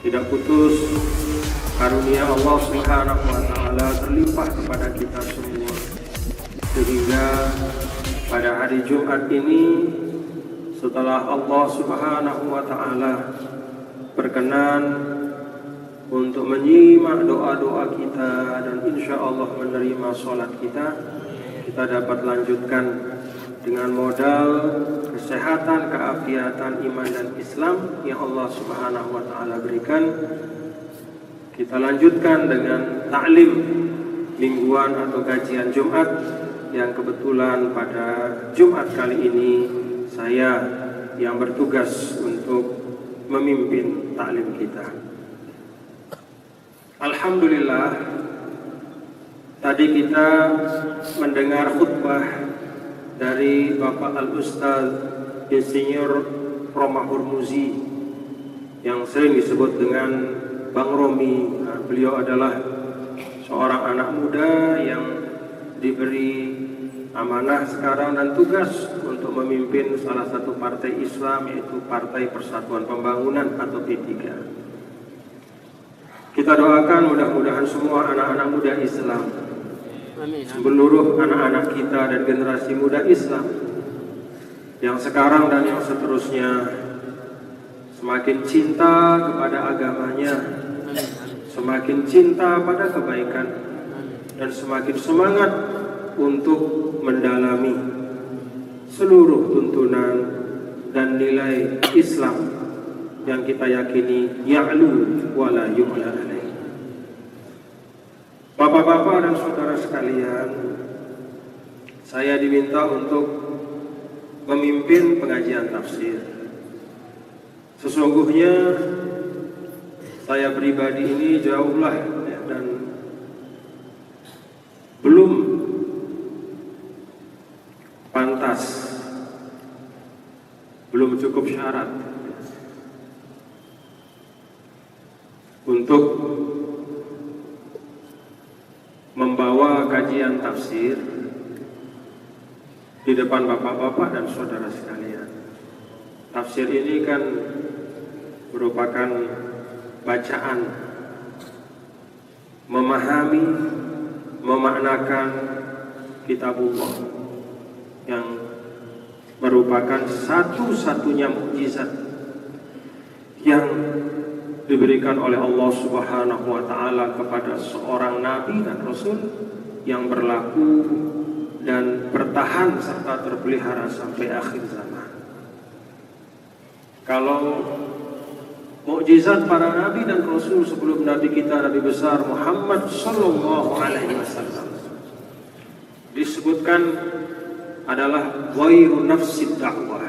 tidak putus karunia Allah Subhanahu wa taala terlimpah kepada kita semua, sehingga pada hari Jumat ini setelah Allah Subhanahu wa taala berkenan untuk menyimak doa-doa kita dan insya Allah menerima sholat kita dapat lanjutkan dengan modal kesehatan, keafiatan, iman dan Islam yang Allah Subhanahu wa taala berikan. Kita lanjutkan dengan taklim mingguan atau kajian Jumat yang kebetulan pada Jumat kali ini saya yang bertugas untuk memimpin taklim kita. Alhamdulillah, tadi kita mendengar khutbah dari Bapak Al-Ustaz Insinyur Romah Hurmuzi yang sering disebut dengan Bang Romi. Beliau adalah seorang anak muda yang diberi amanah sekarang dan tugas untuk memimpin salah satu partai Islam, yaitu Partai Persatuan Pembangunan atau P3. Kita doakan mudah-mudahan semua anak-anak muda Islam, seluruh anak-anak kita dan generasi muda Islam yang sekarang dan yang seterusnya semakin cinta kepada agamanya, semakin cinta pada kebaikan, dan semakin semangat untuk mendalami seluruh tuntunan dan nilai Islam yang kita yakini ya'lu wa la yu'la alaih. Bapak-bapak dan saudara sekalian, saya diminta untuk memimpin pengajian tafsir. Sesungguhnya saya pribadi ini jauhlah dan belum pantas, belum cukup syarat untuk membawa kajian tafsir di depan bapak-bapak dan saudara sekalian. Tafsir ini kan merupakan bacaan memahami, memaknakan kitabullah yang merupakan satu-satunya mukjizat yang diberikan oleh Allah Subhanahu wa taala kepada seorang nabi dan rasul yang berlaku dan bertahan serta terpelihara sampai akhir zaman. Kalau mukjizat para nabi dan rasul sebelum nabi kita, Nabi besar Muhammad sallallahu alaihi wasallam, disebutkan adalah ghairu nafsid dakwah,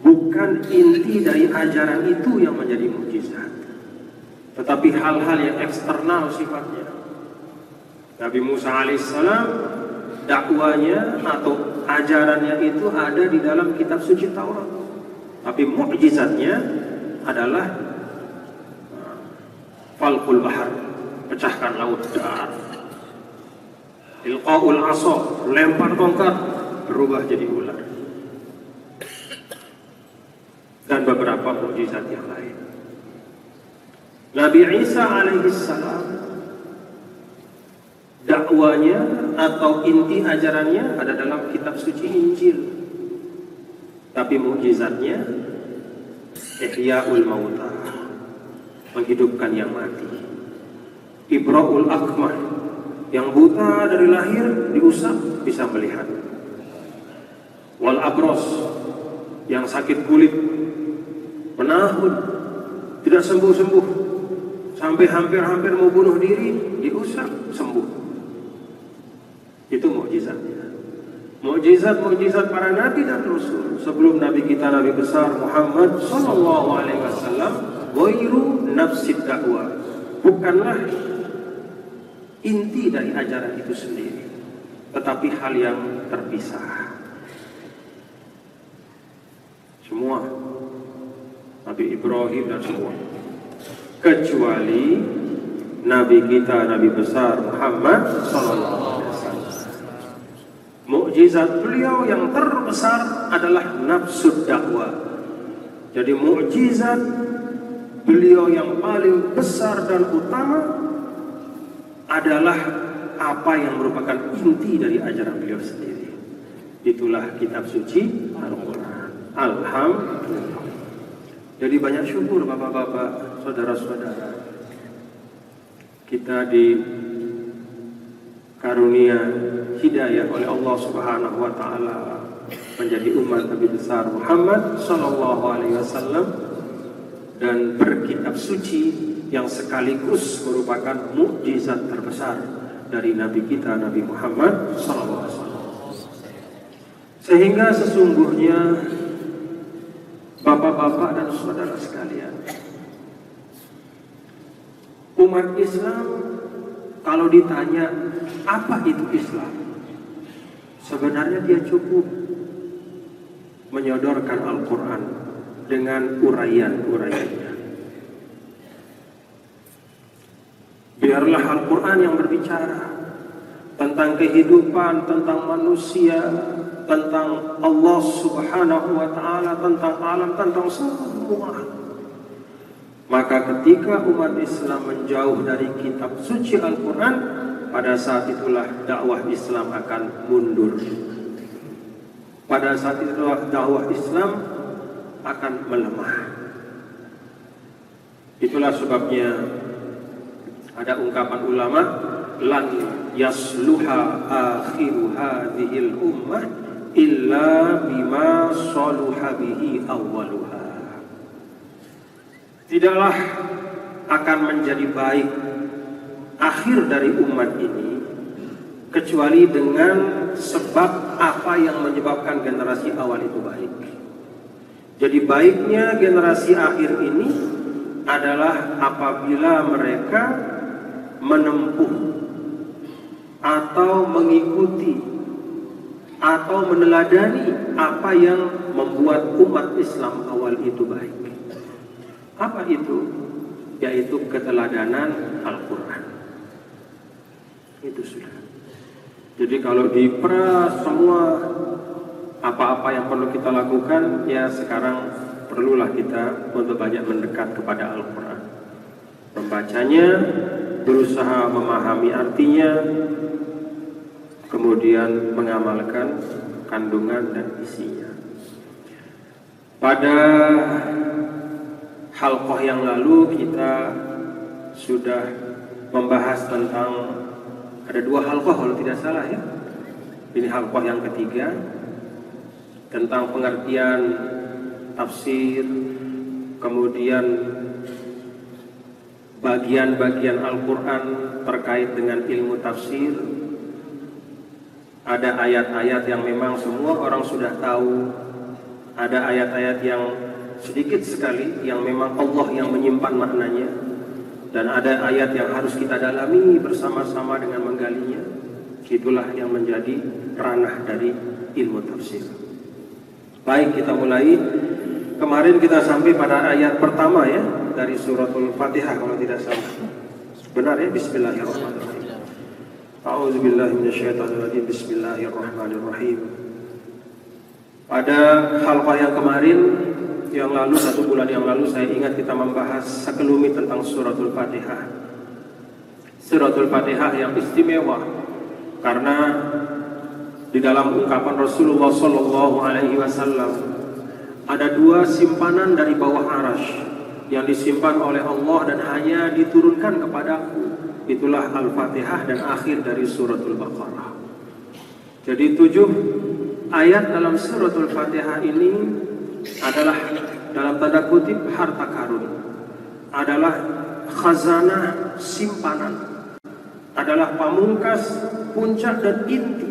bukan inti dari ajaran itu yang menjadi mukjizat, tetapi hal-hal yang eksternal sifatnya. Nabi Musa alaihissalam, dakwanya atau ajarannya itu ada di dalam kitab suci Taurat, tapi mukjizatnya adalah falqul bahar, pecahkan laut, ilqaul asa, lempar tongkat berubah jadi ular, dan beberapa mukjizat yang lain. Nabi Isa alaihissalam, dakwanya atau inti ajarannya ada dalam kitab suci Injil, tapi mukjizatnya ihya'ul mauta, menghidupkan yang mati, ibra'ul akmah, yang buta dari lahir diusap bisa melihat, wal abros, yang sakit kulit menahun tidak sembuh-sembuh sampai hampir-hampir mau bunuh diri, diusap sembuh. Itu mukjizatnya. Mukjizat-mukjizat para nabi dan rasul sebelum nabi kita, Nabi besar Muhammad sallallahu alaihi wasallam, ghairu nafsid dakwah, bukanlah inti dari ajaran itu sendiri, tetapi hal yang terpisah. Semua Nabi Ibrahim dan semua, kecuali Nabi kita, Nabi besar Muhammad sallallahu alaihi wasallam. Mukjizat beliau yang terbesar adalah nafsud dakwah. Jadi mukjizat beliau yang paling besar dan utama adalah apa yang merupakan inti dari ajaran beliau sendiri. Itulah kitab suci Al-Quran. Alhamdulillah. Jadi banyak syukur bapak-bapak, saudara-saudara, kita dikarunia hidayah oleh Allah Subhanahu wa taala menjadi umat Nabi besar Muhammad sallallahu alaihi wasallam dan berkitab suci yang sekaligus merupakan mukjizat terbesar dari Nabi kita Nabi Muhammad sallallahu alaihi wasallam. Sehingga sesungguhnya bapak-bapak dan saudara sekalian, umat Islam kalau ditanya apa itu Islam, sebenarnya dia cukup menyodorkan Al-Quran dengan uraian-uraiannya. Biarlah Al-Quran yang berbicara tentang kehidupan, tentang manusia, tentang Allah Subhanahu wa ta'ala, tentang alam, tentang semua. Maka ketika umat Islam menjauh dari kitab suci Al-Quran, pada saat itulah dakwah Islam akan mundur. Pada saat itulah dakwah Islam akan melemah. Itulah sebabnya ada ungkapan ulama, lan yasluha akhiru hadhil ummah illa bima saluha bihi awwaluha. Tidaklah akan menjadi baik akhir dari umat ini kecuali dengan sebab apa yang menyebabkan generasi awal itu baik. Jadi baiknya generasi akhir ini adalah apabila mereka menempuh atau mengikuti atau meneladani apa yang membuat umat Islam awal itu baik. Apa itu? Yaitu keteladanan Al-Quran. Itu sudah. Jadi kalau diperas semua apa-apa yang perlu kita lakukan, ya sekarang perlulah kita untuk banyak mendekat kepada Al-Quran. Membacanya, berusaha memahami artinya, kemudian mengamalkan kandungan dan isinya. Pada halqah yang lalu kita sudah membahas tentang, ada 2 halqah kalau tidak salah ya. Ini halqah yang ketiga tentang pengertian tafsir, kemudian bagian-bagian Al-Quran terkait dengan ilmu tafsir. Ada ayat-ayat yang memang semua orang sudah tahu, ada ayat-ayat yang sedikit sekali yang memang Allah yang menyimpan maknanya, dan ada ayat yang harus kita dalami bersama-sama dengan menggalinya. Itulah yang menjadi ranah dari ilmu tafsir. Baik, kita mulai. Kemarin kita sampai pada ayat pertama ya dari suratul Fatihah kalau tidak salah. Benar ya? Bismillahirrahmanirrahim. A'udzubillahi minasyaitonirrajim. Bismillahirrahmanirrahim. Pada halqah yang kemarin, yang lalu, 1 bulan yang lalu, saya ingat kita membahas sekelumit tentang suratul Fatihah. Suratul Fatihah yang istimewa karena di dalam ungkapan Rasulullah Sallallahu Alaihi Wasallam ada 2 simpanan dari bawah arasy yang disimpan oleh Allah dan hanya diturunkan kepadaku. Itulah Al-Fatihah dan akhir dari suratul Baqarah. Jadi 7 ayat dalam suratul Fatihah ini adalah dalam tanda kutip harta karun, adalah khazanah simpanan, adalah pamungkas, puncak dan inti.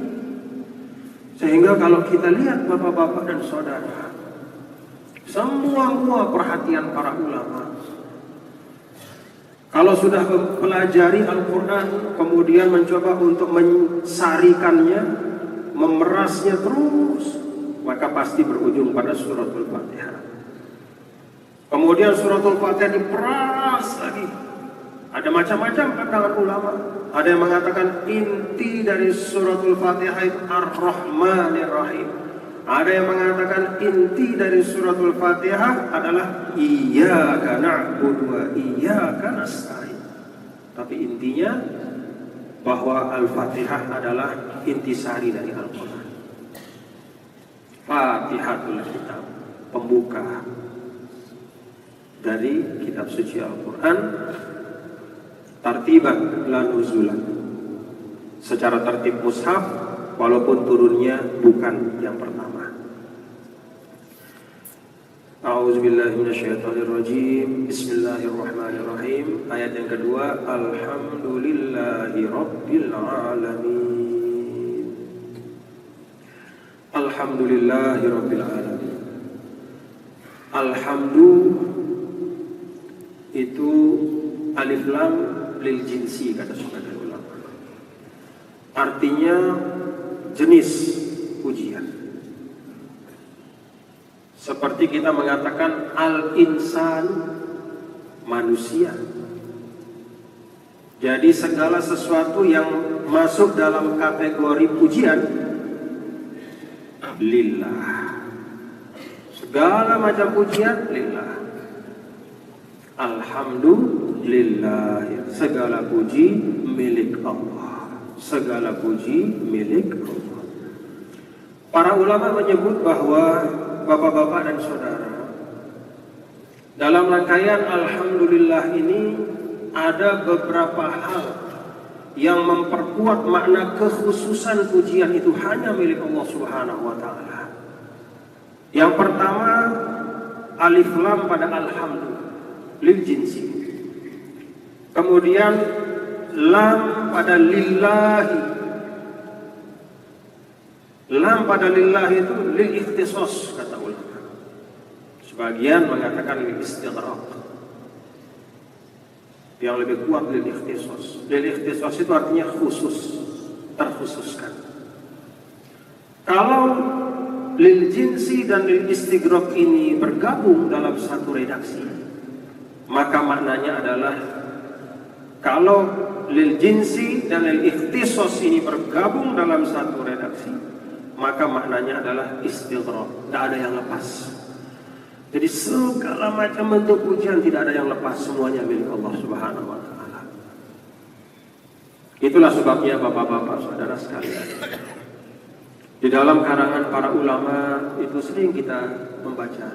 Sehingga kalau kita lihat bapak-bapak dan saudara, semua perhatian para ulama, kalau sudah mempelajari Al-Quran kemudian mencoba untuk mensarikannya, memerasnya terus, maka pasti berujung pada suratul Fatihah. Kemudian suratul Fatihah diperas lagi. Ada macam-macam pandangan ulama. Ada yang mengatakan inti dari suratul Fatihah itu Ar-Rahmanir Rahim. Ada yang mengatakan inti dari suratul Fatihah adalah iyyaka na'budu wa iyyaka nasta'in. Tapi intinya bahwa Al-Fatihah adalah intisari dari Al-Quran. Fatihatul Kitab, pembuka dari kitab suci Al-Quran, tartiban la nuzulan, secara tertib mushaf, walaupun turunnya bukan yang pertama. A'udzubillahi minasyaitonirrajim. Bismillahirrahmanirrahim. Ayat yang kedua, alhamdulillahi rabbil alamin. Alhamdulillahi rabbil alamin. Alhamdu itu alif lam lil jinsi, kata sebagian ulama. Artinya jenis pujian. Seperti kita mengatakan al-insan, manusia. Jadi segala sesuatu yang masuk dalam kategori pujian lillah. Segala macam pujian lillah. Alhamdulillah, segala puji milik Allah. Segala puji milik Allah. Para ulama menyebut bahwa bapak-bapak dan saudara, dalam rangkaian alhamdulillah ini ada beberapa hal yang memperkuat makna kekhususan pujian itu hanya milik Allah Subhanahu wa taala. Yang pertama, alif lam pada alhamdu lil jinsi. Kemudian lam pada lillahi. Lam pada lillahi itu lil ikhtisas, kata ulama. Sebagian mengatakan lil istighraq. Yang lebih kuat lil ikhtisas. Lil ikhtisas itu artinya khusus, terkhususkan. Kalau lil jinsi dan lil istighraq ini bergabung dalam satu redaksi, maka maknanya adalah kalau lil jinsi dan lil ikhtisas ini bergabung dalam satu redaksi, maka maknanya adalah istighraq, tidak ada yang lepas. Jadi segala macam bentuk pujian tidak ada yang lepas, semuanya milik Allah Subhanahu wa taala. Itulah sebabnya bapak-bapak saudara sekalian, di dalam karangan para ulama itu sering kita membaca.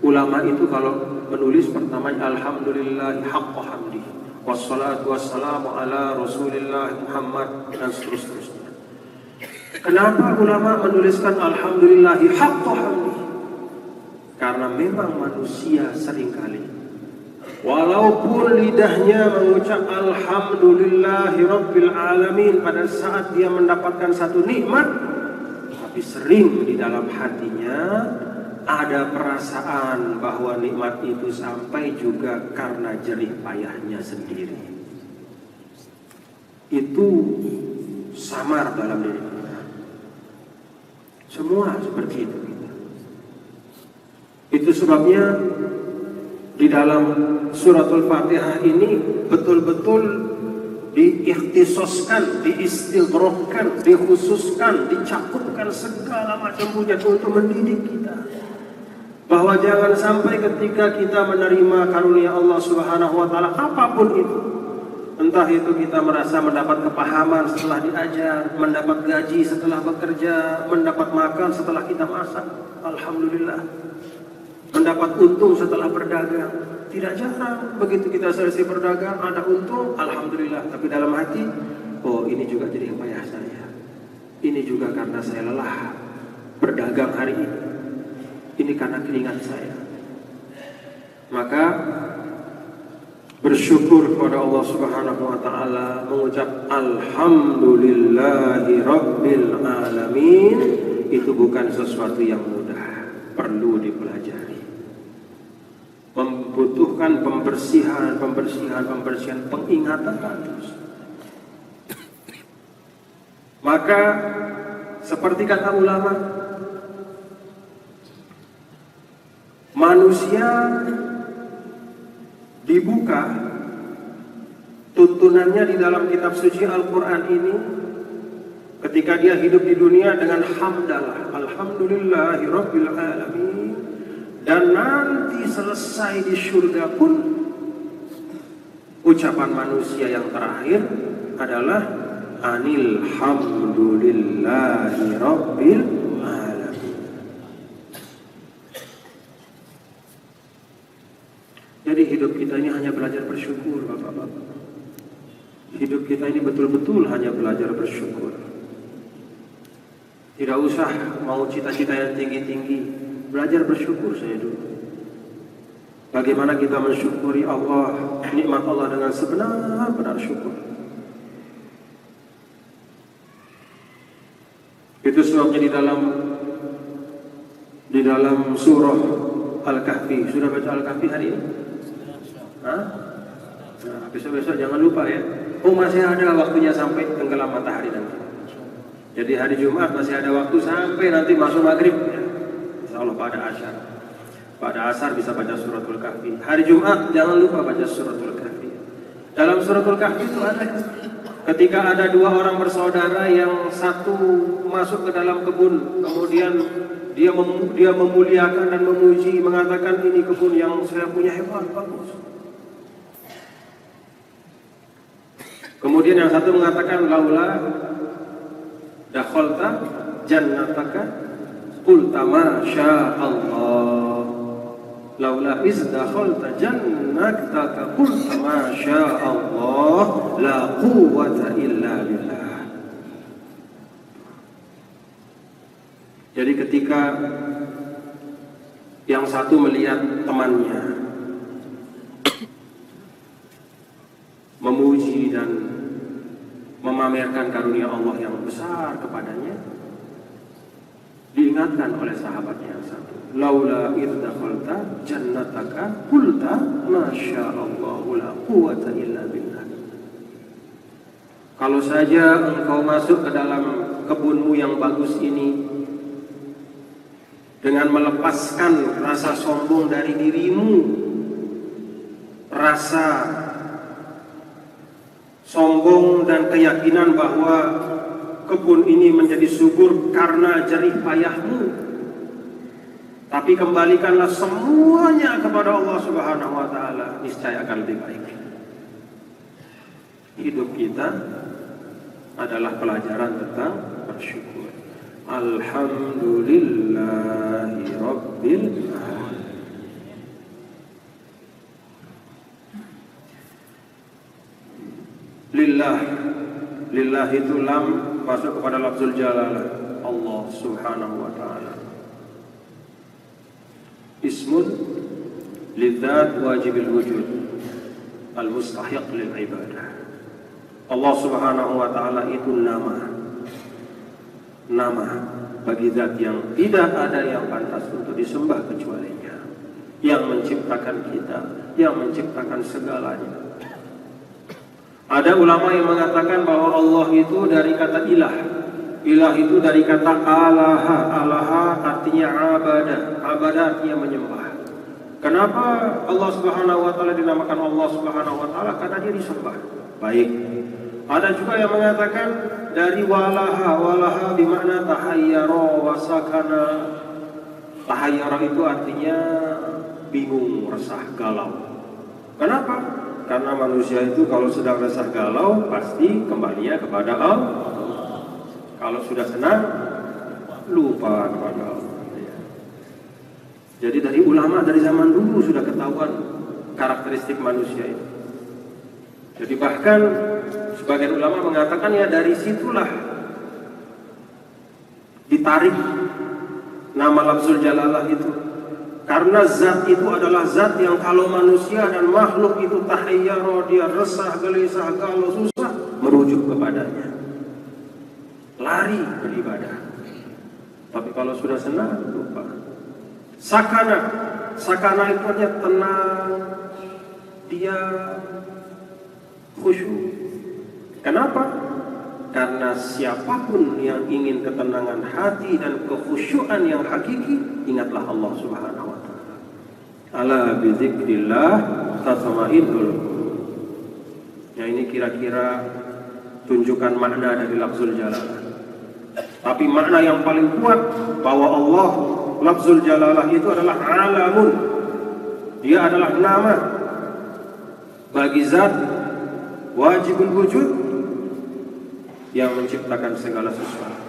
Ulama itu kalau menulis pertamanya alhamdulillahi haqqa hamdi wassalatu wassalamu ala rasulillah Muhammad dan seterusnya. Kenapa ulama menuliskan alhamdulillahi haqqa hamdi? Karena memang manusia seringkali walaupun lidahnya mengucap alhamdulillahi rabbil alamin pada saat dia mendapatkan satu nikmat, tapi sering di dalam hatinya ada perasaan bahwa nikmat itu sampai juga karena jerih payahnya sendiri. Itu samar dalam diri kita. Semua seperti itu. Itu sebabnya di dalam suratul Fatihah ini betul-betul diikhtisoskan, diistighraqkan, dikhususkan, dicakupkan segala macam pujian untuk mendidik kita. Bahwa jangan sampai ketika kita menerima karunia Allah Subhanahu wa taala apapun itu, entah itu kita merasa mendapat kepahaman setelah diajar, mendapat gaji setelah bekerja, mendapat makan setelah kita masak, alhamdulillah. Mendapat untung setelah berdagang. Tidak jarang begitu kita selesai berdagang ada untung, alhamdulillah. Tapi dalam hati, oh ini juga jadi payah saya. Ini juga karena saya lelah berdagang hari ini. Ini karena keringat saya. Maka bersyukur kepada Allah Subhanahu wa taala, mengucap alhamdulillahi rabbil alamin itu bukan sesuatu yang mudah, perlu dipelajari. Membutuhkan pembersihan, pengingatan terus. Maka seperti kata ulama, manusia dibuka tuntunannya di dalam kitab suci Al-Quran ini Ketika dia hidup di dunia dengan hamdalah, alhamdulillahi rabbil alamin, dan nanti selesai di surga pun ucapan manusia yang terakhir adalah anil hamdulillahi rabbil alamin. Jadi hidup kita ini hanya belajar bersyukur, Bapak-bapak. Hidup kita ini betul-betul hanya belajar bersyukur. Tidak usah mau cita-cita yang tinggi-tinggi, belajar bersyukur saja dulu. Bagaimana kita mensyukuri Allah, nikmat Allah dengan sebenar-benar syukur. Itu sebabnya di dalam surah Al-Kahfi. Sudah baca Al-Kahfi hari ini? Hah? Nah, besok-besok jangan lupa ya. Oh, masih ada waktunya sampai tenggelam matahari nanti. Jadi hari Jumat masih ada waktu sampai nanti masuk maghrib ya. Insya Allah pada asar. Pada asar bisa baca suratul Kahfi. Hari Jumat jangan lupa baca suratul Kahfi. Dalam suratul Kahfi itu ada ketika ada dua orang bersaudara yang satu masuk ke dalam kebun, kemudian dia memuliakan dan memuji, mengatakan ini kebun yang saya punya hebat, bagus. Kemudian yang satu mengatakan laula dakhalta jannataka qulta ma syaa Allah, laula iz dakhalta jannataka qulta ma syaa Allah la quwwata illa billah. Jadi ketika yang satu melihat temannya memuji dan memamerkan karunia Allah yang besar kepadanya, diingatkan oleh sahabatnya yang satu, laula idh dakhalta jannataka qulta ma syaa Allah la quwwata illa billah. Kalau saja engkau masuk ke dalam kebunmu yang bagus ini dengan melepaskan rasa sombong dari dirimu, rasa sombong dan keyakinan bahwa kebun ini menjadi subur karena jerih payahmu, tapi kembalikanlah semuanya kepada Allah Subhanahu wa taala, niscaya akan lebih baik. Hidup kita adalah pelajaran tentang bersyukur. Alhamdulillahi rabbil alamin. Lillah itu lam masuk kepada lafzul jalalah, Allah Subhanahu wa taala. Ismun lidzat wajibil wujud al-mustahiq lil ibadah. Allah Subhanahu wa taala itu nama bagi zat yang tidak ada yang pantas untuk disembah kecualinya, yang menciptakan kita, yang menciptakan segalanya. Ada ulama yang mengatakan bahwa Allah itu dari kata ilah. Ilah itu dari kata alaha. Alaha artinya abada. Abada artinya menyembah. Kenapa Allah Subhanahu wa taala dinamakan Allah Subhanahu wa taala? Karena dia disembah. Baik. Ada juga yang mengatakan dari walaha. Walaha bermakna tahayyara wa sakana. Tahayyara itu artinya bingung, resah, galau. Kenapa? Karena manusia itu kalau sedang resah galau pasti kembalinya kepada Allah. Kalau sudah senang lupa kepada Allah. Jadi dari ulama dari zaman dulu sudah ketahuan karakteristik manusia itu. Jadi bahkan sebagian ulama mengatakan ya dari situlah ditarik nama lafzul jalalah itu. Karena zat itu adalah zat yang kalau manusia dan makhluk itu tahayyara, dia resah, gelisah, galau, susah, merujuk kepadanya, lari beribadah. Tapi kalau sudah senang, lupa. Sakana itu artinya tenang, dia khusyuk. Kenapa? Karena siapapun yang ingin ketenangan hati dan kekhusyuan yang hakiki, ingatlah Allah Subhanahu wa taala. Ala bizikrillah tatma'innul qulub. Ya, ini kira-kira tunjukkan makna dari lafzul jalalah. Tapi makna yang paling kuat bahwa Allah lafzul jalalah itu adalah alamun. Dia adalah nama bagi zat wajibul wujud yang menciptakan segala sesuatu.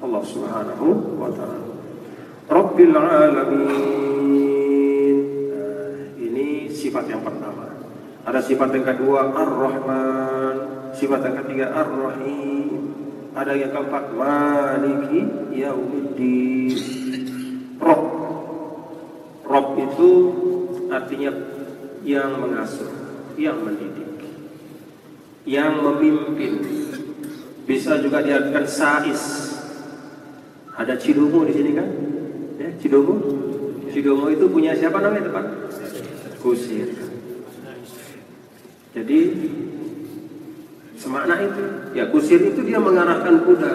Allah Subhanahu wa ta'ala. Rabbil alamin. Ini sifat yang pertama. Ada sifat yang kedua Ar-Rahman, sifat yang ketiga Ar-Rahim, ada yang keempat Maliki Yaumiddin. Rob itu artinya yang mengasuh, yang mendidik, yang memimpin. Bisa juga diartikan Sais. Ada Cidomo di sini kan? Ya, Cidomo. Cidomo itu punya siapa namanya teman? Kusir. Jadi semakna itu. Ya, kusir itu dia mengarahkan kuda.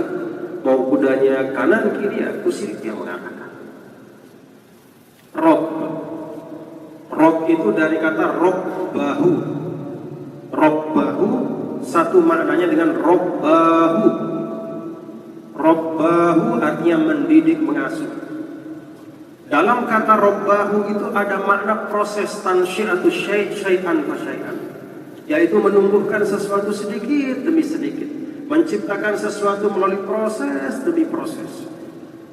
Mau kudanya kanan kiri, ya kusir dia mengarahkan. Rob itu dari kata robbahu. Robbahu satu maknanya dengan robbahu. Robbahu artinya mendidik, mengasuh. Dalam kata robbahu itu ada makna proses tansyi'atu syai'an fa syai'an, yaitu menumbuhkan sesuatu sedikit demi sedikit, menciptakan sesuatu melalui proses demi proses,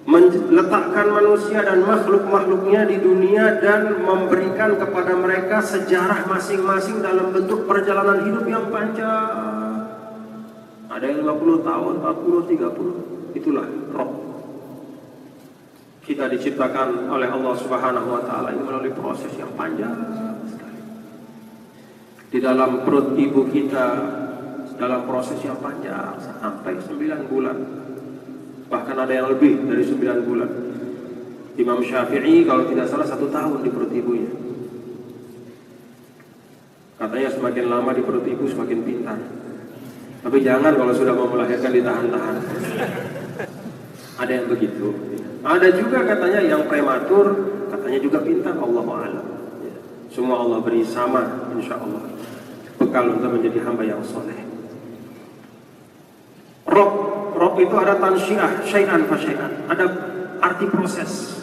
meletakkan manusia dan makhluk-makhluknya di dunia dan memberikan kepada mereka sejarah masing-masing dalam bentuk perjalanan hidup yang panjang. Ada yang 50 tahun, 40, 30, itulah roh. Kita diciptakan oleh Allah Subhanahu wa ta'ala ini melalui proses yang panjang sekali. Di dalam perut ibu kita dalam proses yang panjang sampai 9 bulan. Bahkan ada yang lebih dari 9 bulan. Imam Syafi'i kalau tidak salah 1 tahun di perut ibunya. Katanya semakin lama di perut ibu semakin pintar. Tapi jangan kalau sudah mau melahirkan ditahan-tahan. Ada yang begitu. Ada juga katanya yang prematur, katanya juga pintar. Allahu a'lam. Semua Allah beri sama, insya Allah, bekal untuk menjadi hamba yang soleh. Rob itu ada tansyiah, syai'an fa syai'an, ada arti proses.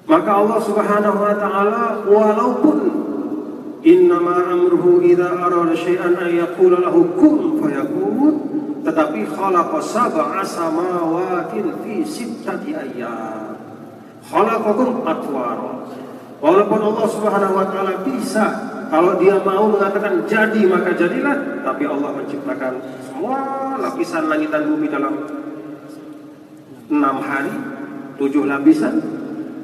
Maka Allah Subhanahu wa ta'ala walaupun innama amruhu idza arada syai'an ay yaqula lahu kun fayakun, tetapi khalaqa sab'a samawatin fi sittati ayyam khalaqakum atwara. Walaupun Allah Subhanahu wa ta'ala bisa, kalau dia mau mengatakan jadi maka jadilah, tapi Allah menciptakan semua lapisan langit dan bumi dalam 6 hari, 7 lapisan.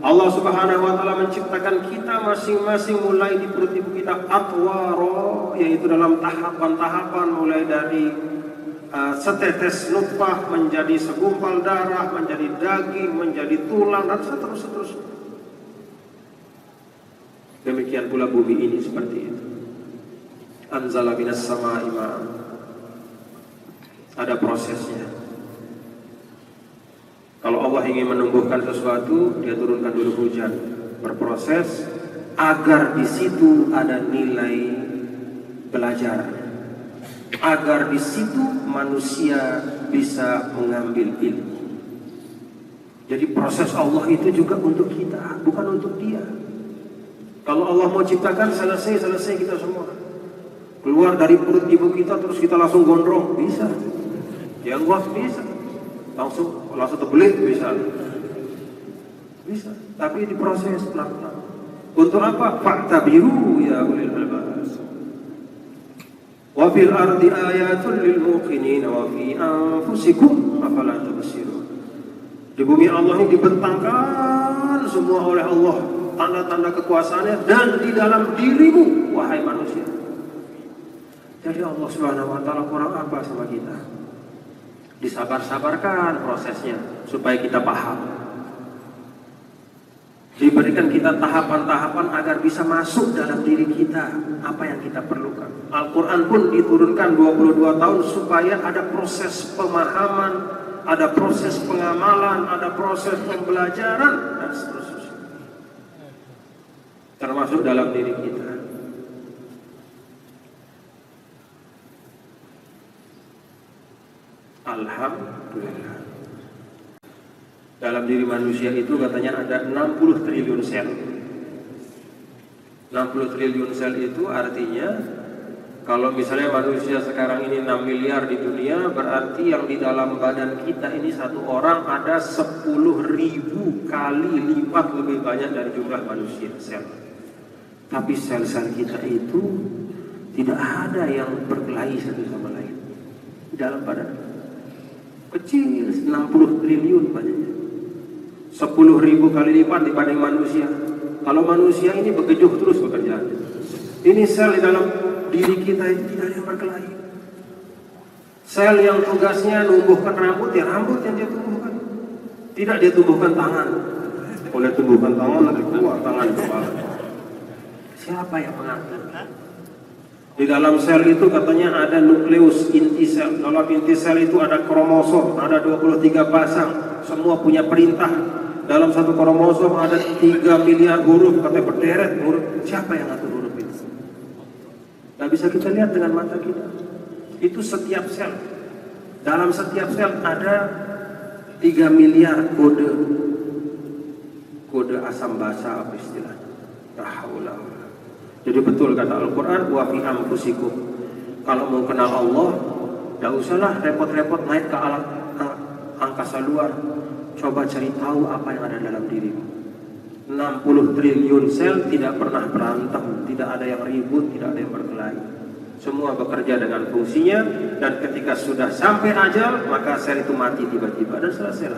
Allah Subhanahu wa ta'ala menciptakan kita masing-masing mulai di perut ibu kita atwara, yaitu dalam tahapan-tahapan, mulai dari setetes nutfah menjadi segumpal darah, menjadi daging, menjadi tulang, dan seterusnya. Demikian pula bumi ini seperti itu. Anzala minas sama'i ma'an. Ada prosesnya. Kalau Allah ingin menumbuhkan sesuatu, dia turunkan dulu hujan, berproses agar di situ ada nilai belajar, agar di situ manusia bisa mengambil ilmu. Jadi proses Allah itu juga untuk kita, bukan untuk dia. Kalau Allah mau ciptakan, selesai kita semua. Keluar dari perut ibu kita terus kita langsung gondrong, bisa. Jenggot bisa. Langsung terbelit bisa. Bisa. Tapi diproses pelan-pelan. Untuk apa? Fa'tabiru ya ulil albab. Wa fil ardi ayatun lil muqinin wa fi anfusikum afala tubsirun. Di bumi Allah ini dibentangkan semua oleh Allah tanda-tanda kekuasaannya, dan di dalam dirimu wahai manusia. Jadi Allah Subhanahu wa ta'ala kurang apa sama kita? Disabar-sabarkan prosesnya supaya kita paham. Diberikan kita tahapan-tahapan agar bisa masuk dalam diri kita apa yang kita perlukan. Al-Quran pun diturunkan 22 tahun supaya ada proses pemahaman, ada proses pengamalan, ada proses pembelajaran, dan seterusnya. Termasuk dalam diri kita. Alhamdulillah. Dalam diri manusia itu katanya ada 60 triliun sel. 60 triliun sel itu artinya kalau misalnya manusia sekarang ini 6 miliar di dunia, berarti yang di dalam badan kita ini satu orang ada 10.000 kali lipat lebih banyak dari jumlah manusia sel. Tapi sel-sel kita itu tidak ada yang berkelahi satu sama lain di dalam badan. Kecil, 60 triliun banyaknya. 10.000 kali lipat dibanding manusia. Kalau manusia ini begejuh terus bekerja. Ini sel di dalam diri kita itu tidak ada yang berkelahi. Sel yang tugasnya numbuhkan rambut, ya rambut yang dia tumbuhkan. Tidak dia tumbuhkan tangan. Oleh tumbuhkan tangan nanti keluar tangan kepala. Siapa yang mengatur? Di dalam sel itu katanya ada nukleus inti sel. Dalam inti sel itu ada kromosom, ada 23 pasang. Semua punya perintah. Dalam satu kromosom ada 3 miliar huruf, katanya berderet huruf. Siapa yang ngatur huruf itu? Gak bisa kita lihat dengan mata kita. Itu setiap sel. Dalam setiap sel ada 3 miliar kode asam basa apa istilahnya. Rahaulah. Jadi betul kata Al-Quran, wa fi anfusikum. Kalau mau kenal Allah, gak usahlah repot-repot naik ke alam angkasa luar. Coba cari tahu apa yang ada dalam dirimu. 60 triliun sel tidak pernah berantem, tidak ada yang ribut, tidak ada yang berkelahi. Semua bekerja dengan fungsinya, dan ketika sudah sampai ajal, maka sel itu mati tiba-tiba dan selesai.